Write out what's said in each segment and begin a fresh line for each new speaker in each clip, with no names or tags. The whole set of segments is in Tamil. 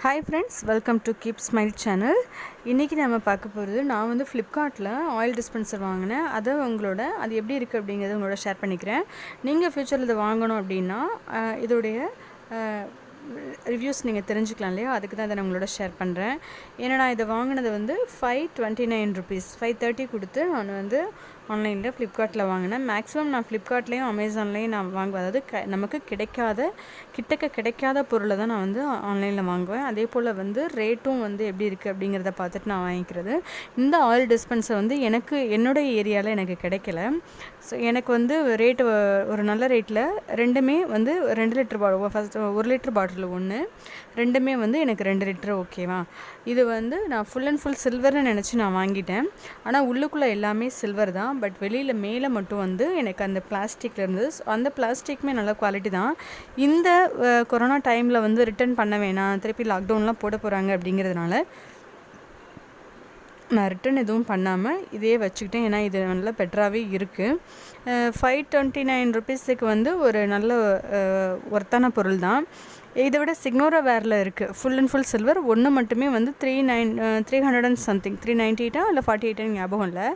Hi friends, welcome to Keep Smile channel. இன்னைக்கு நாம பார்க்க போறது நான் வந்து Flipkartல ஆயில் டிஸ்பென்சர் வாங்குனேன். அது எப்படி இருக்கு அப்படிங்கறத உங்களோட ஷேர் பண்ணிக்கிறேன். நீங்க ஃபியூச்சர்ல இத வாங்கணும் அப்படினா இதோடைய ரிவ்யூஸ் நீங்க தெரிஞ்சுக்கலாம் இல்லையா, அதுக்கு தான் நான் உங்களோட ஷேர் பண்றேன். ஏன்னா நான் இத வாங்குனது வந்து 529 rupees 530 கொடுத்து நான் வந்து ஆன்லைன்ல Flipkartல வாங்குனேன். மேக்ஸिमम நான் Flipkartலயும் Amazonலயும் நான் வாங்குவேன். அதாவது நமக்கு கிடைக்காத பொருளை தான் நான் வந்து ஆன்லைன்ல வாங்குவேன். அதேபோல வந்து ரேட்டும் வந்து எப்படி இருக்கு அப்படிங்கறத பார்த்துட்டு நான் வாங்கிக்கிறது. இந்த ஆயில் டிஸ்பென்சர் வந்து என்னோட ஏரியால எனக்கு கிடைக்கல. சோ எனக்கு வந்து ரேட் ஒரு நல்ல ரேட்ல ரெண்டுமே வந்து 2 லிட்டர் ஃபர்ஸ்ட் 1 லிட்டர் பாட்டில் ஒன்னு, ரெண்டுமே வந்து எனக்கு 2 லிட்டர் ஓகேவா. இது வந்து நான் ஃபுல் அண்ட் ஃபுல் சில்வர்னு நினைச்சு நான் வாங்கிட்டேன். ஆனா உள்ளுக்குள்ள எல்லாமே சில்வர் தான். பட் வெளியில மேல மட்டும் வந்து எனக்கு அந்த பிளாஸ்டிக்ல இருந்தது. அந்த பிளாஸ்டிக்மே நல்ல குவாலிட்டி தான். இந்த கொரோனா டைம்ல வந்து ரிட்டர்ன் பண்ண வேணாம், திருப்பி லாக்டவுன்லாம் போட போறாங்க அப்படிங்கிறதுனால நான் ரிட்டர்ன் எதுவும் பண்ணாம இதே வச்சுக்கிட்டேன். ஏன்னா இது நல்ல பெட்டராவே இருக்கு. 529 rupeesக்கு வந்து ஒரு நல்ல வர்த்தான பொருள் தான். இதை விட சிக்னோரா வேர்ல இருக்கு. Full and full silver. ஒன்று மட்டுமே வந்து 300 and something 398 இல்ல 48 ஞாபகம் இல்லை.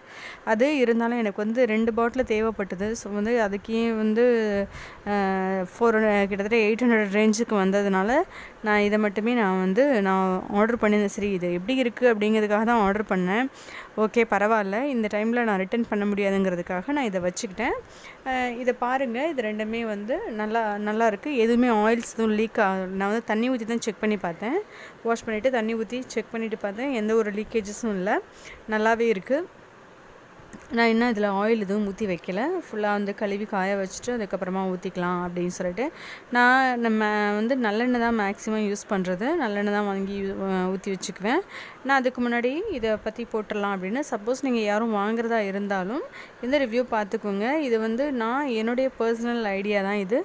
அது இருந்தாலும் எனக்கு வந்து 2 பாட்டில் தேவைப்பட்டது. ஸோ வந்து அதுக்கே வந்து கிட்டத்தட்ட 800 ரேஞ்சுக்கு வந்ததுனால நான் இதை மட்டுமே நான் ஆர்டர் பண்ணியிருந்தேன். சரி இது எப்படி இருக்குது அப்படிங்கிறதுக்காக தான் ஆர்டர் பண்ணேன். ஓகே பரவாயில்ல, இந்த டைமில் நான் ரிட்டர்ன் பண்ண முடியாதுங்கிறதுக்காக நான் இதை வச்சுக்கிட்டேன். இதை பாருங்கள், இது ரெண்டுமே வந்து நல்லா இருக்குது. எதுவுமே ஆயில்ஸ் எதுவும் லீக் நான் வந்து தண்ணி ஊற்றி தான் செக் பண்ணி பார்த்தேன். வாஷ் பண்ணிவிட்டு தண்ணி ஊற்றி செக் பண்ணிவிட்டு பார்த்தேன். எந்த ஒரு லீக்கேஜஸும் இல்லை, நல்லாவே இருக்குது. நான் இன்னும் இதில் ஆயில் எதுவும் ஊற்றி வைக்கல. ஃபுல்லாக வந்து கழுவி காய வச்சுட்டு அதுக்கப்புறமா ஊற்றிக்கலாம் அப்படின்னு சொல்லிட்டு நம்ம வந்து நல்லெண்ணெய் தான் மேக்ஸிமம் யூஸ் பண்ணுறது. நல்லெண்ணெய் தான் வாங்கி ஊற்றி வச்சுக்குவேன். நான் அதுக்கு முன்னாடி இதை பற்றி போட்டுடலாம் அப்படின்னு. சப்போஸ் நீங்கள் யாரும் வாங்குறதா இருந்தாலும் இந்த ரிவ்யூ பார்த்துக்கோங்க. இது வந்து என்னுடைய பர்சனல் ஐடியா தான் இது.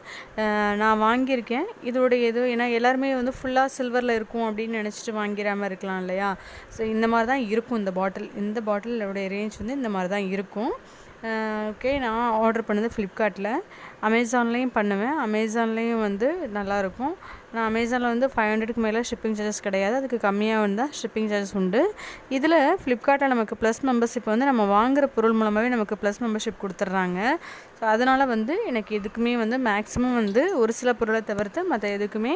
நான் வாங்கியிருக்கேன். ஏன்னா எல்லாருமே வந்து ஃபுல்லாக சில்வரில் இருக்கும் அப்படின்னு நினச்சிட்டு வாங்கிடாமல் இருக்கலாம் இல்லையா. ஸோ இந்த மாதிரி தான் இருக்கும் இந்த பாட்டிலோடைய ரேஞ்ச் வந்து இந்த மாதிரி தான் இருக்கும். ஓகே, நான் ஆர்டர் பண்ணது ஃப்ளிப்கார்ட்டில். அமேசான்லேயும் பண்ணுவேன். அமேசான்லேயும் வந்து நல்லாயிருக்கும். நான் அமேசானில் வந்து 500க்கு மேலே ஷிப்பிங் சார்ஜஸ் கிடையாது. அதுக்கு கம்மியாக இருந்தால் ஷிப்பிங் சார்ஜஸ் உண்டு. இதில் ஃப்ளிப்கார்ட்டில் நமக்கு ப்ளஸ் மெம்பர்ஷிப் வந்து நம்ம வாங்குகிற பொருள் மூலமாகவே நமக்கு ப்ளஸ் மெம்பர்ஷிப் கொடுத்துட்றாங்க. ஸோ அதனால் வந்து எனக்கு எதுக்குமே வந்து மேக்ஸிமம் வந்து ஒரு சில பொருளை தவிர்த்து மற்ற எதுக்குமே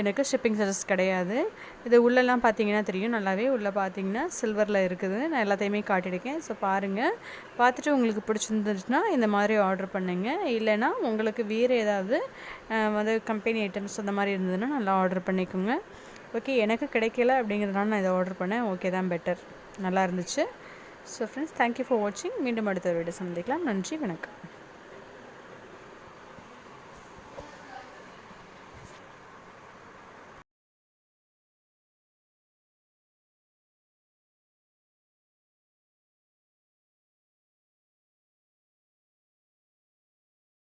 எனக்கு ஷிப்பிங் சார்ஜஸ் கிடையாது. இது உள்ளெல்லாம் பார்த்தீங்கன்னா தெரியும், நல்லாவே உள்ளே பார்த்தீங்கன்னா சில்வரில் இருக்குது. நான் எல்லாத்தையுமே காட்டியிருக்கேன். ஸோ பாருங்கள், பார்த்துட்டு உங்களுக்கு பிடிச்சிருந்துச்சுன்னா இந்த மாதிரி ஆர்டர் பண்ணுங்க. இல்லைனா உங்களுக்கு வேறு ஏதாவது வந்து கம்பெனி ஐட்டம்ஸ் அந்த மாதிரி இருந்ததுன்னா நல்லா ஆர்டர் பண்ணிக்கோங்க. ஓகே, எனக்கு கிடைக்கல அப்படிங்கிறதுனால நான் இதை ஆர்டர் பண்ணேன். ஓகே தான், பெட்டர், நல்லா இருந்துச்சு. ஸோ ஃப்ரெண்ட்ஸ், தேங்க்யூ ஃபார் வாட்சிங். மீண்டும் அடுத்த வீடியோ சந்திக்கலாம். நன்றி, வணக்கம்.